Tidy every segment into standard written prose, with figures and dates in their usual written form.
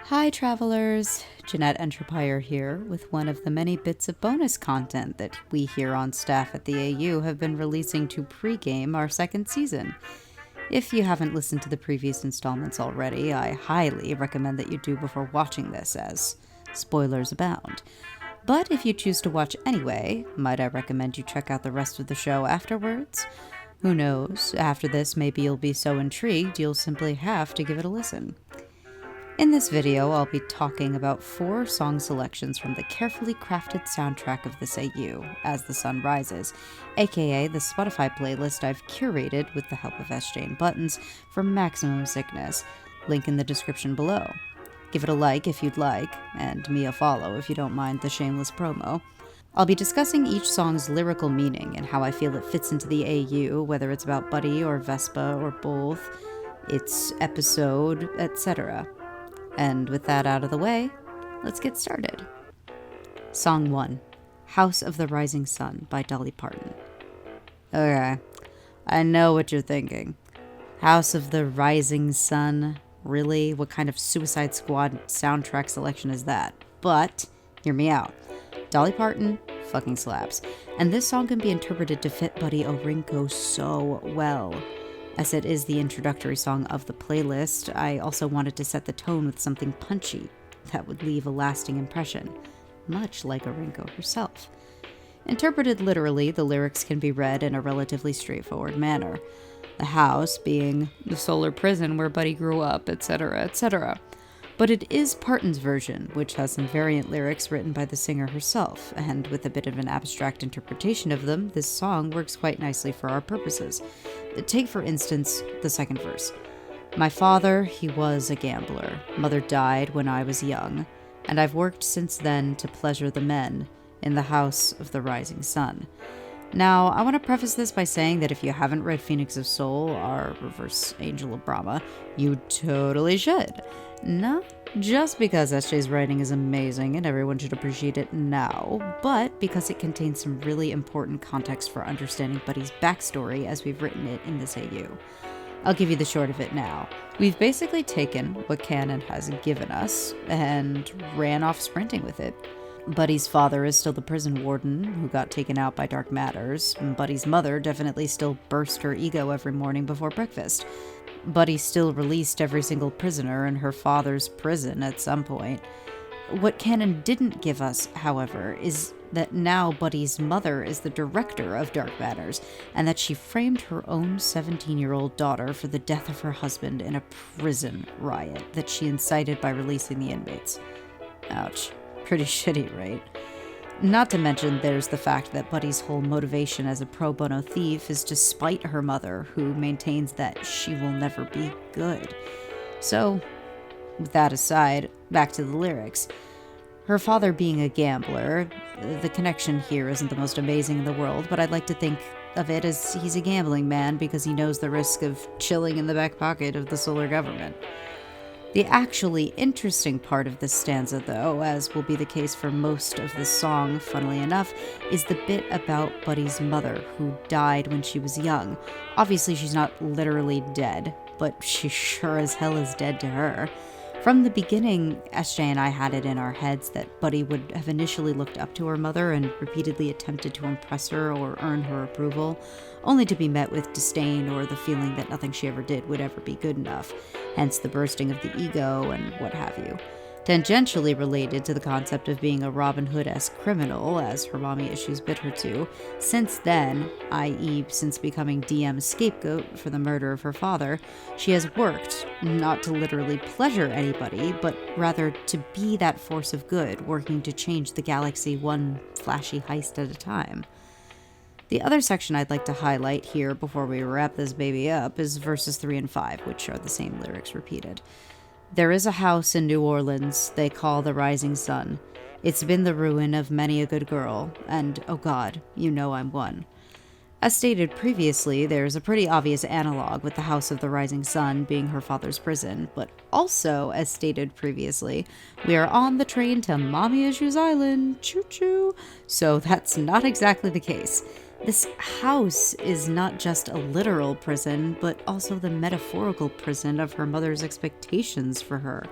Hi travelers, Jeanette Entropire here with one of the many bits of bonus content that we here on staff at the AU have been releasing to pregame our second season. If you haven't listened to the previous installments already, I highly recommend that you do before watching this, as spoilers abound. But if you choose to watch anyway, might I recommend you check out the rest of the show afterwards? Who knows, after this maybe you'll be so intrigued you'll simply have to give it a listen. In this video, I'll be talking about 4 song selections from the carefully crafted soundtrack of this AU, As the Sun Rises, aka the Spotify playlist I've curated with the help of SJ and Buttons for maximum sickness. Link in the description below. Give it a like if you'd like, and me a follow if you don't mind the shameless promo. I'll be discussing each song's lyrical meaning and how I feel it fits into the AU, whether it's about Buddy or Vespa or both, its episode, etc. And with that out of the way, let's get started. Song 1, House of the Rising Sun by Dolly Parton. Okay, I know what you're thinking. House of the Rising Sun? Really? What kind of Suicide Squad soundtrack selection is that? But, hear me out. Dolly Parton fucking slaps. And this song can be interpreted to fit Buddy Orinko so well. As it is the introductory song of the playlist, I also wanted to set the tone with something punchy that would leave a lasting impression, much like Orinko herself. Interpreted literally, the lyrics can be read in a relatively straightforward manner. The house being the solar prison where Buddy grew up, etc., etc. But it is Parton's version, which has some variant lyrics written by the singer herself, and with a bit of an abstract interpretation of them, this song works quite nicely for our purposes. Take, for instance, the second verse. My father, he was a gambler. Mother died when I was young, and I've worked since then to pleasure the men in the House of the Rising Sun. Now, I want to preface this by saying that if you haven't read Phoenix of Soul, our reverse Angel of Brahma, you totally should. Not just because SJ's writing is amazing and everyone should appreciate it now, but because it contains some really important context for understanding Buddy's backstory as we've written it in this AU. I'll give you the short of it now. We've basically taken what canon has given us and ran off sprinting with it. Buddy's father is still the prison warden who got taken out by dark matters. Buddy's mother definitely still burst her ego every morning before breakfast. Buddy still released every single prisoner in her father's prison at some point. What canon didn't give us, however, is that now Buddy's mother is the director of Dark Matters, and that she framed her own 17-year-old daughter for the death of her husband in a prison riot that she incited by releasing the inmates. Ouch. Pretty shitty, right? Not to mention there's the fact that Buddy's whole motivation as a pro bono thief is to spite her mother, who maintains that she will never be good. So, with that aside, back to the lyrics. Her father being a gambler, the connection here isn't the most amazing in the world, but I'd like to think of it as he's a gambling man because he knows the risk of chilling in the back pocket of the solar government. The actually interesting part of this stanza, though, as will be the case for most of the song, funnily enough, is the bit about Buddy's mother, who died when she was young. Obviously, she's not literally dead, but she sure as hell is dead to her. From the beginning, SJ and I had it in our heads that Buddy would have initially looked up to her mother and repeatedly attempted to impress her or earn her approval, only to be met with disdain or the feeling that nothing she ever did would ever be good enough, hence the bursting of the ego and what have you. Tangentially related to the concept of being a Robin Hood-esque criminal, as her mommy issues bid her to, since then, i.e. since becoming DM's scapegoat for the murder of her father, she has worked, not to literally pleasure anybody, but rather to be that force of good, working to change the galaxy one flashy heist at a time. The other section I'd like to highlight here before we wrap this baby up is verses 3 and 5, which are the same lyrics repeated. There is a house in New Orleans they call the Rising Sun. It's been the ruin of many a good girl, and, oh God, you know I'm one. As stated previously, there's a pretty obvious analog with the House of the Rising Sun being her father's prison, but also, as stated previously, we are on the train to Mommy Issues Island, choo-choo, so that's not exactly the case. This house is not just a literal prison, but also the metaphorical prison of her mother's expectations for her.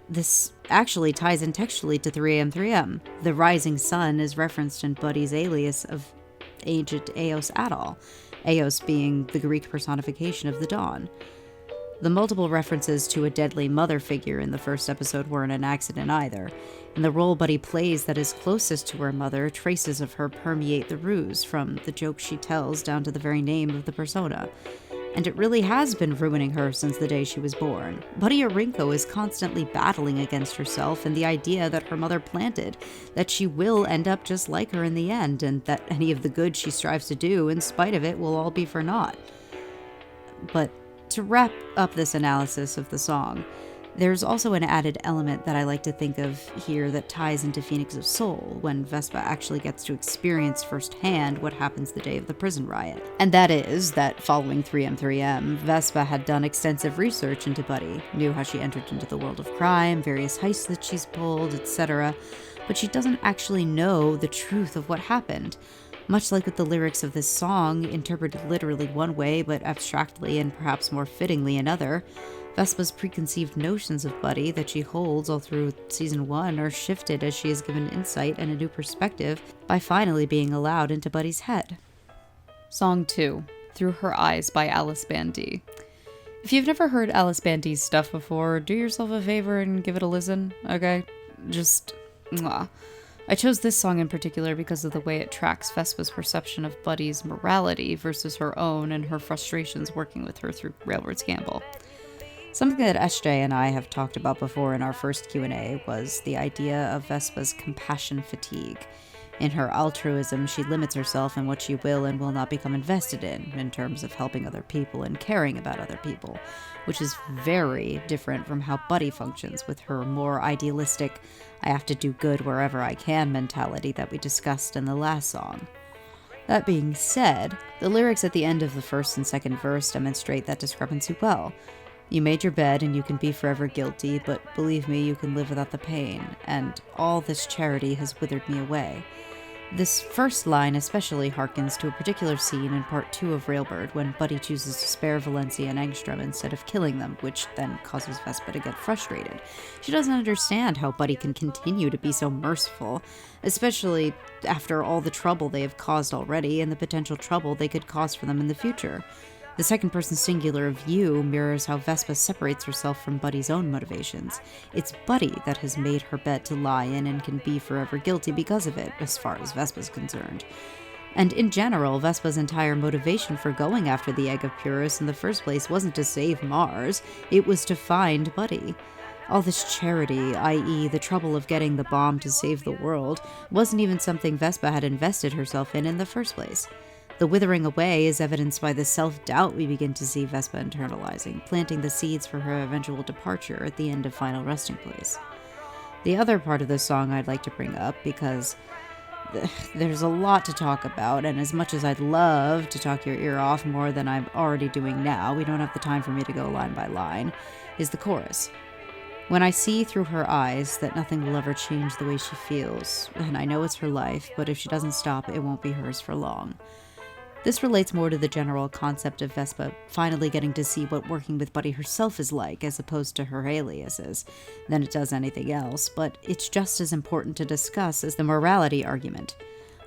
This actually ties in textually to 3am 3m. The rising sun is referenced in Buddy's alias of ancient Eos Adal, Eos being the Greek personification of the dawn. The multiple references to a deadly mother figure in the first episode weren't an accident either. In the role Buddy plays that is closest to her mother, traces of her permeate the ruse, from the jokes she tells down to the very name of the persona. And it really has been ruining her since the day she was born. Buddy Orinko is constantly battling against herself and the idea that her mother planted, that she will end up just like her in the end, and that any of the good she strives to do, in spite of it, will all be for naught. But to wrap up this analysis of the song, there's also an added element that I like to think of here that ties into Phoenix of Soul, when Vespa actually gets to experience firsthand what happens the day of the prison riot. And that is that following 3am 3m, Vespa had done extensive research into Buddy, knew how she entered into the world of crime, various heists that she's pulled, etc., but she doesn't actually know the truth of what happened. Much like with the lyrics of this song, interpreted literally one way, but abstractly and perhaps more fittingly another, Vespa's preconceived notions of Buddy that she holds all through Season 1 are shifted as she is given insight and a new perspective by finally being allowed into Buddy's head. Song 2, Through Her Eyes by Alice Bandy. If you've never heard Alice Bandy's stuff before, do yourself a favor and give it a listen, okay? Just, mwah. I chose this song in particular because of the way it tracks Vespa's perception of Buddy's morality versus her own and her frustrations working with her through Railroad Scamble. Something that SJ and I have talked about before in our first Q&A was the idea of Vespa's compassion fatigue. In her altruism, she limits herself in what she will and will not become invested in terms of helping other people and caring about other people, which is very different from how Buddy functions with her more idealistic, I have to do good wherever I can mentality that we discussed in the last song. That being said, the lyrics at the end of the first and second verse demonstrate that discrepancy well. You made your bed and you can be forever guilty, but believe me, you can live without the pain, and all this charity has withered me away. This first line especially harkens to a particular scene in part 2 of Railbird when Buddy chooses to spare Valencia and Engstrom instead of killing them, which then causes Vespa to get frustrated. She doesn't understand how Buddy can continue to be so merciful, especially after all the trouble they have caused already and the potential trouble they could cause for them in the future. The second-person singular of you mirrors how Vespa separates herself from Buddy's own motivations. It's Buddy that has made her bed to lie in and can be forever guilty because of it, as far as Vespa's concerned. And in general, Vespa's entire motivation for going after the Egg of Purus in the first place wasn't to save Mars, it was to find Buddy. All this charity, i.e. the trouble of getting the bomb to save the world, wasn't even something Vespa had invested herself in the first place. The withering away is evidenced by the self-doubt we begin to see Vespa internalizing, planting the seeds for her eventual departure at the end of Final Resting Place. The other part of this song I'd like to bring up, because there's a lot to talk about, and as much as I'd love to talk your ear off more than I'm already doing now, we don't have the time for me to go line by line, is the chorus. When I see through her eyes that nothing will ever change the way she feels, and I know it's her life, but if she doesn't stop, it won't be hers for long. This relates more to the general concept of Vespa finally getting to see what working with Buddy herself is like, as opposed to her aliases, than it does anything else, but it's just as important to discuss as the morality argument.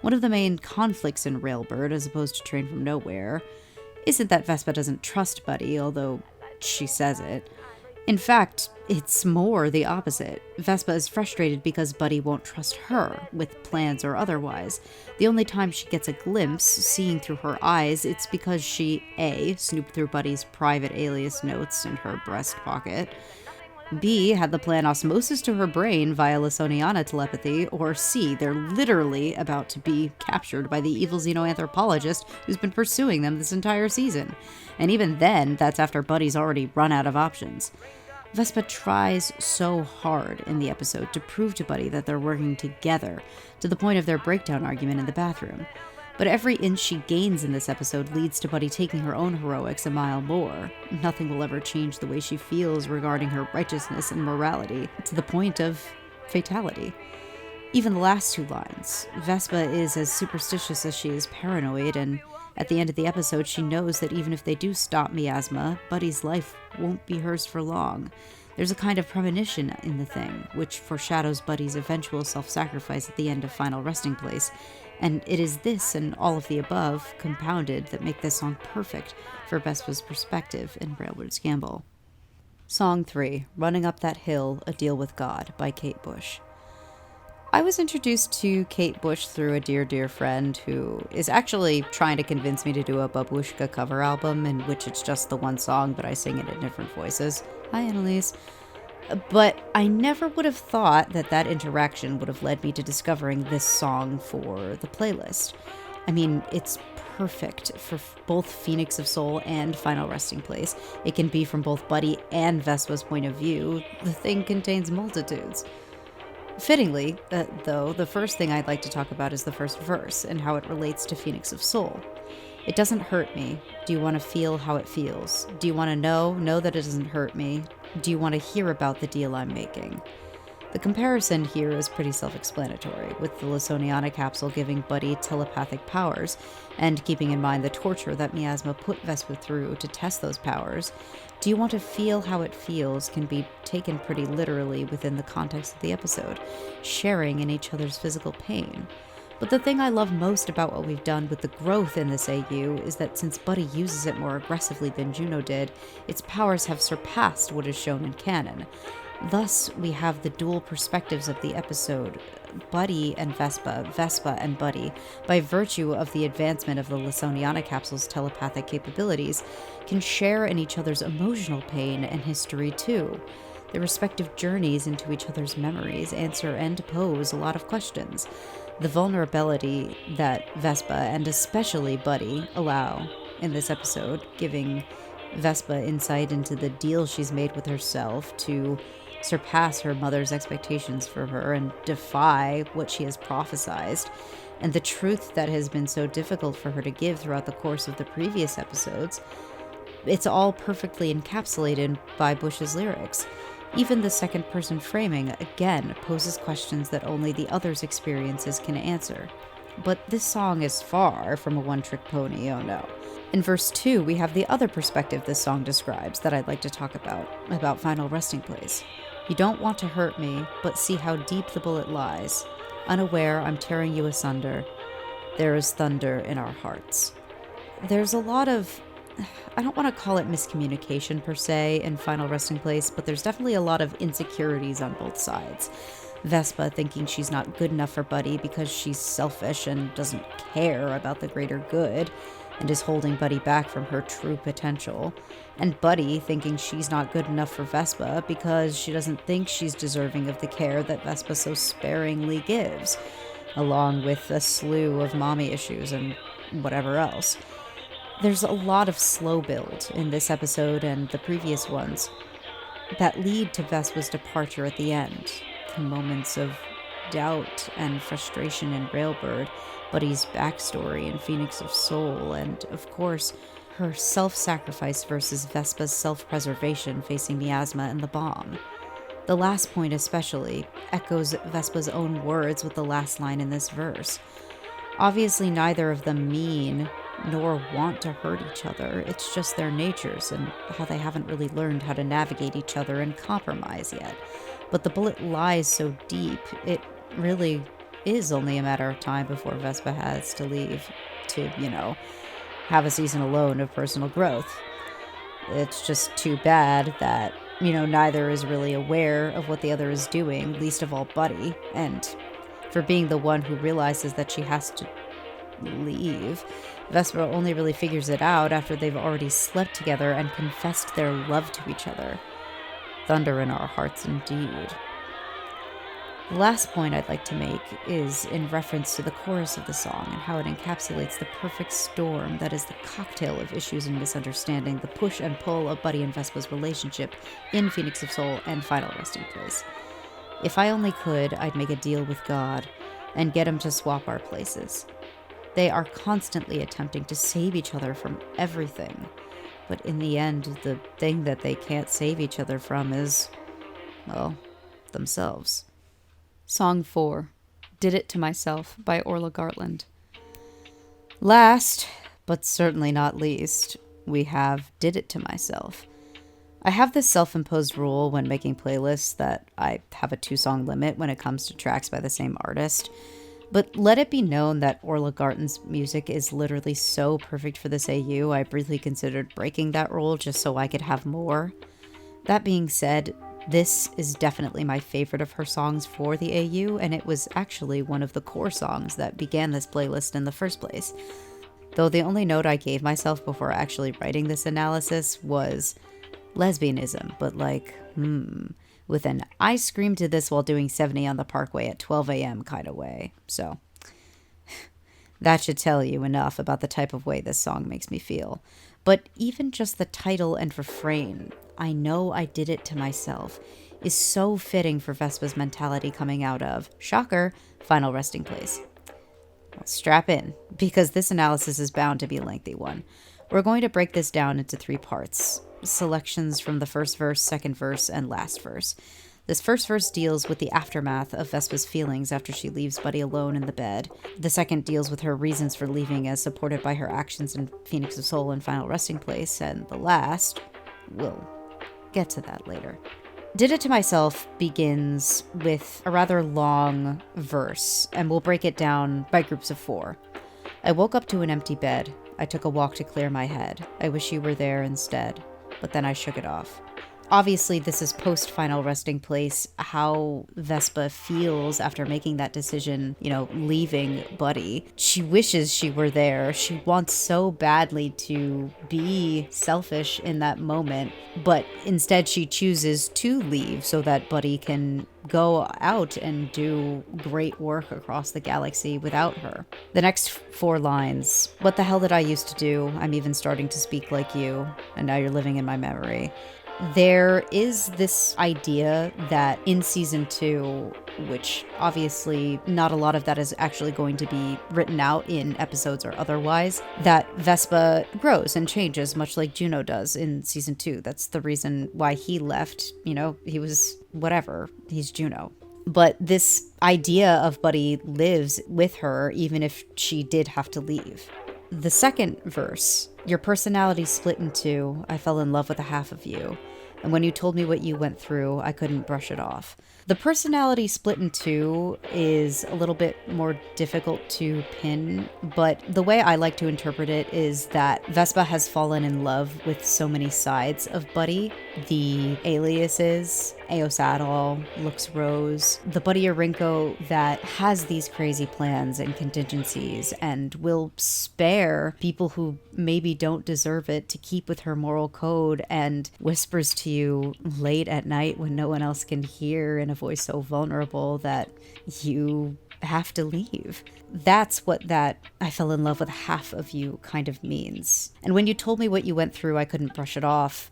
One of the main conflicts in Railbird, as opposed to Train from Nowhere, isn't that Vespa doesn't trust Buddy, although she says it. In fact, it's more the opposite. Vespa is frustrated because Buddy won't trust her, with plans or otherwise. The only time she gets a glimpse, seeing through her eyes, it's because she, A, snooped through Buddy's private alias notes in her breast pocket, B, had the plan osmosis to her brain via Lasoniana telepathy, or C, they're literally about to be captured by the evil xenoanthropologist who's been pursuing them this entire season. And even then, that's after Buddy's already run out of options. Vespa tries so hard in the episode to prove to Buddy that they're working together, to the point of their breakdown argument in the bathroom. But every inch she gains in this episode leads to Buddy taking her own heroics a mile more. Nothing will ever change the way she feels regarding her righteousness and morality, to the point of fatality. Even the last two lines, Vespa is as superstitious as she is paranoid, and at the end of the episode she knows that even if they do stop miasma, Buddy's life won't be hers for long. There's a kind of premonition in the thing, which foreshadows Buddy's eventual self-sacrifice at the end of Final Resting Place, and it is this and all of the above compounded that make this song perfect for Vespa's perspective in Railbird's Gamble. Song 3, Running Up That Hill, A Deal with God by Kate Bush. I was introduced to Kate Bush through a dear friend who is actually trying to convince me to do a Babushka cover album in which it's just the one song, but I sing it in different voices. Hi, Annalise. But I never would have thought that interaction would have led me to discovering this song for the playlist. I mean, it's perfect for both Phoenix of Soul and Final Resting Place. It can be from both Buddy and Vespa's point of view. The thing contains multitudes. Fittingly, though, the first thing I'd like to talk about is the first verse and how it relates to Phoenix of Soul. It doesn't hurt me. Do you want to feel how it feels? Do you want to know? Know that it doesn't hurt me. Do you want to hear about the deal I'm making? The comparison here is pretty self-explanatory, with the Lysoniana capsule giving Buddy telepathic powers, and keeping in mind the torture that Miasma put Vespa through to test those powers. Do you want to feel how it feels can be taken pretty literally within the context of the episode, sharing in each other's physical pain. But the thing I love most about what we've done with the growth in this AU is that since Buddy uses it more aggressively than Juno did, its powers have surpassed what is shown in canon. Thus, we have the dual perspectives of the episode, Buddy and Vespa, Vespa and Buddy, by virtue of the advancement of the Lysoniana capsule's telepathic capabilities, can share in each other's emotional pain and history too. Their respective journeys into each other's memories answer and pose a lot of questions. The vulnerability that Vespa, and especially Buddy, allow in this episode, giving Vespa insight into the deal she's made with herself to surpass her mother's expectations for her and defy what she has prophesized, and the truth that has been so difficult for her to give throughout the course of the previous episodes. It's all perfectly encapsulated by Bush's lyrics. Even the second-person framing, again, poses questions that only the other's experiences can answer. But this song is far from a one-trick pony, oh no. In verse 2, we have the other perspective this song describes that I'd like to talk about Final Resting Place. You don't want to hurt me, but see how deep the bullet lies. Unaware, I'm tearing you asunder. There is thunder in our hearts. There's a lot of, I don't want to call it miscommunication per se in Final Resting Place, but there's definitely a lot of insecurities on both sides. Vespa thinking she's not good enough for Buddy because she's selfish and doesn't care about the greater good, and is holding Buddy back from her true potential. And Buddy thinking she's not good enough for Vespa because she doesn't think she's deserving of the care that Vespa so sparingly gives, along with a slew of mommy issues and whatever else. There's a lot of slow build in this episode and the previous ones that lead to Vespa's departure at the end. The moments of doubt and frustration in Railbird, Buddy's backstory in Phoenix of Soul, and, of course, her self-sacrifice versus Vespa's self-preservation facing Miasma and the bomb. The last point especially echoes Vespa's own words with the last line in this verse. Obviously, neither of them mean nor want to hurt each other. It's just their natures and how they haven't really learned how to navigate each other and compromise yet. But the bullet lies so deep, it really is only a matter of time before Vespa has to leave to, have a season alone of personal growth. It's just too bad that, neither is really aware of what the other is doing, least of all Buddy, and for being the one who realizes that she has to leave, Vespa only really figures it out after they've already slept together and confessed their love to each other. Thunder in our hearts indeed. The last point I'd like to make is in reference to the chorus of the song and how it encapsulates the perfect storm that is the cocktail of issues and misunderstanding, the push and pull of Buddy and Vespa's relationship in Phoenix of Soul and Final Resting Place. If I only could, I'd make a deal with God and get him to swap our places. They are constantly attempting to save each other from everything, but in the end, the thing that they can't save each other from is, well, themselves. Song 4, Did It to Myself by Orla Gartland. Last, but certainly not least, we have Did It to Myself. I have this self-imposed rule when making playlists that I have a 2-song limit when it comes to tracks by the same artist. But let it be known that Orla Garten's music is literally so perfect for this AU, I briefly considered breaking that rule just so I could have more. That being said, this is definitely my favorite of her songs for the AU, and it was actually one of the core songs that began this playlist in the first place. Though the only note I gave myself before actually writing this analysis was lesbianism, but like, with an I screamed to this while doing 70 on the Parkway at 12 a.m. kind of way. So that should tell you enough about the type of way this song makes me feel. But even just the title and refrain, I know I did it to myself, is so fitting for Vespa's mentality coming out of, shocker, Final Resting Place. Well, strap in, because this analysis is bound to be a lengthy one. We're going to break this down into 3 parts. Selections from the first verse, second verse, and last verse. This first verse deals with the aftermath of Vespa's feelings after she leaves Buddy alone in the bed. The second deals with her reasons for leaving as supported by her actions in Phoenix of Soul and Final Resting Place. And the last, we'll get to that later. Did It To Myself begins with a rather long verse, and we'll break it down by groups of 4. I woke up to an empty bed. I took a walk to clear my head. I wish you were there instead. But then I shook it off. Obviously, this is post-Final Resting Place, how Vespa feels after making that decision, leaving Buddy. She wishes she were there. She wants so badly to be selfish in that moment, but instead she chooses to leave so that Buddy can go out and do great work across the galaxy without her. The next 4 lines, what the hell did I used to do? I'm even starting to speak like you, and now you're living in my memory. There is this idea that in season 2, which obviously not a lot of that is actually going to be written out in episodes or otherwise, that Vespa grows and changes much like Juno does in season 2. That's the reason why he left. He was whatever. He's Juno. But this idea of Buddy lives with her even if she did have to leave. The second verse, your personality split in 2. I fell in love with a half of you. And when you told me what you went through, I couldn't brush it off. The personality split in 2 is a little bit more difficult to pin, but the way I like to interpret it is that Vespa has fallen in love with so many sides of Buddy. The aliases, Aosadol, Lux Rose, the Buddy Orinko that has these crazy plans and contingencies and will spare people who maybe don't deserve it to keep with her moral code and whispers to you late at night when no one else can hear in a voice so vulnerable that you have to leave. That's what that I fell in love with half of you kind of means. And when you told me what you went through, I couldn't brush it off.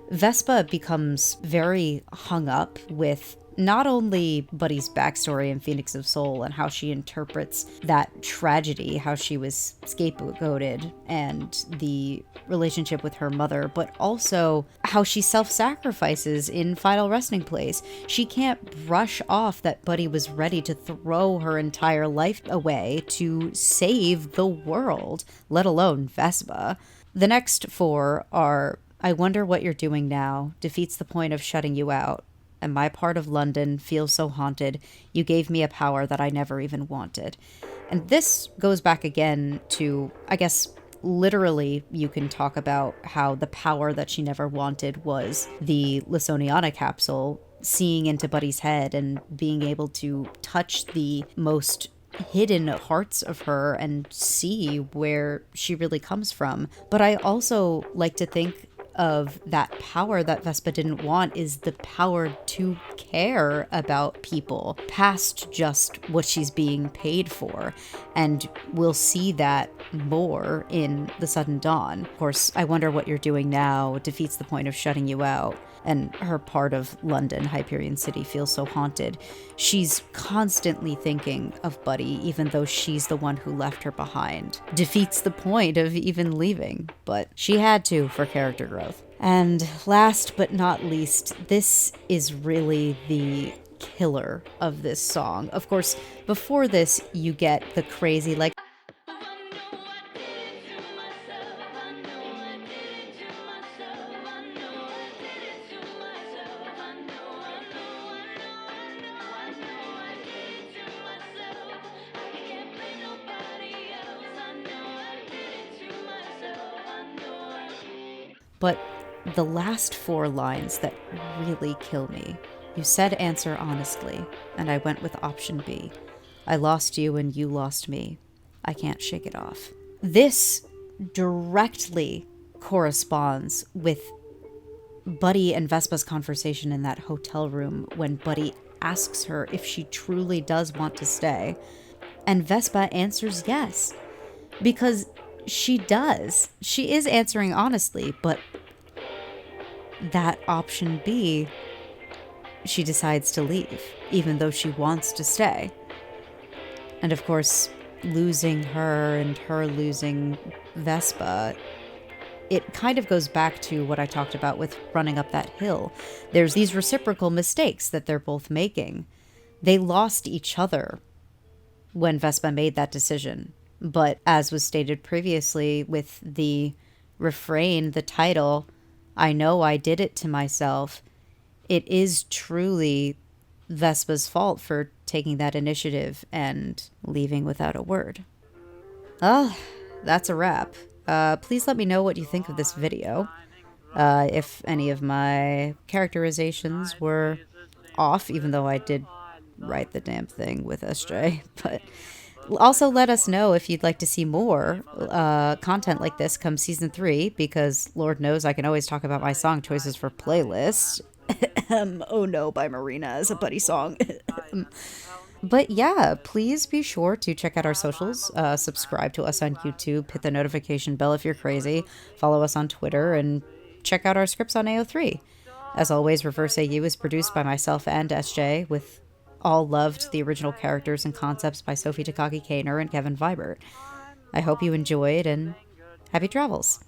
Vespa becomes very hung up with not only Buddy's backstory in Phoenix of Soul and how she interprets that tragedy, how she was scapegoated, and the relationship with her mother, but also how she self-sacrifices in Final Resting Place. She can't brush off that Buddy was ready to throw her entire life away to save the world, let alone Vespa. The next 4 are, I wonder what you're doing now, defeats the point of shutting you out. And my part of London feels so haunted. You gave me a power that I never even wanted. And this goes back again to, I guess, literally you can talk about how the power that she never wanted was the Lysoniana capsule, seeing into Buddy's head and being able to touch the most hidden parts of her and see where she really comes from. But I also like to think of that power that Vespa didn't want is the power to care about people past just what she's being paid for. And we'll see that more in The Sudden Dawn. Of course, I wonder what you're doing now defeats the point of shutting you out. And her part of London, Hyperion City, feels so haunted. She's constantly thinking of Buddy, even though she's the one who left her behind. Defeats the point of even leaving, but she had to for character growth. And last but not least, this is really the killer of this song. Of course, before this, you get the crazy, like, But the last 4 lines that really kill me. You said answer honestly, and I went with option B. I lost you and you lost me. I can't shake it off. This directly corresponds with Buddy and Vespa's conversation in that hotel room when Buddy asks her if she truly does want to stay. And Vespa answers yes, because she does. She is answering honestly, but that option B, she decides to leave, even though she wants to stay. And of course, losing her and her losing Vespa, it kind of goes back to what I talked about with running up that hill. There's these reciprocal mistakes that they're both making. They lost each other when Vespa made that decision. But as was stated previously with the refrain, the title, I know I did it to myself, it is truly Vespa's fault for taking that initiative and leaving without a word. Oh, that's a wrap. Please let me know what you think of this video. If any of my characterizations were off, even though I did write the damn thing with SJ. But also let us know if you'd like to see more content like this come season 3, because Lord knows I can always talk about my song choices for playlists. Oh No by Marina is a buddy song. But yeah, please be sure to check out our socials, subscribe to us on YouTube, hit the notification bell if you're crazy, follow us on Twitter, and check out our scripts on AO3. As always, Reverse AU is produced by myself and SJ, with all love to the original characters and concepts by Sophie Takagi Kaner and Kevin Vibert. I hope you enjoyed, and happy travels!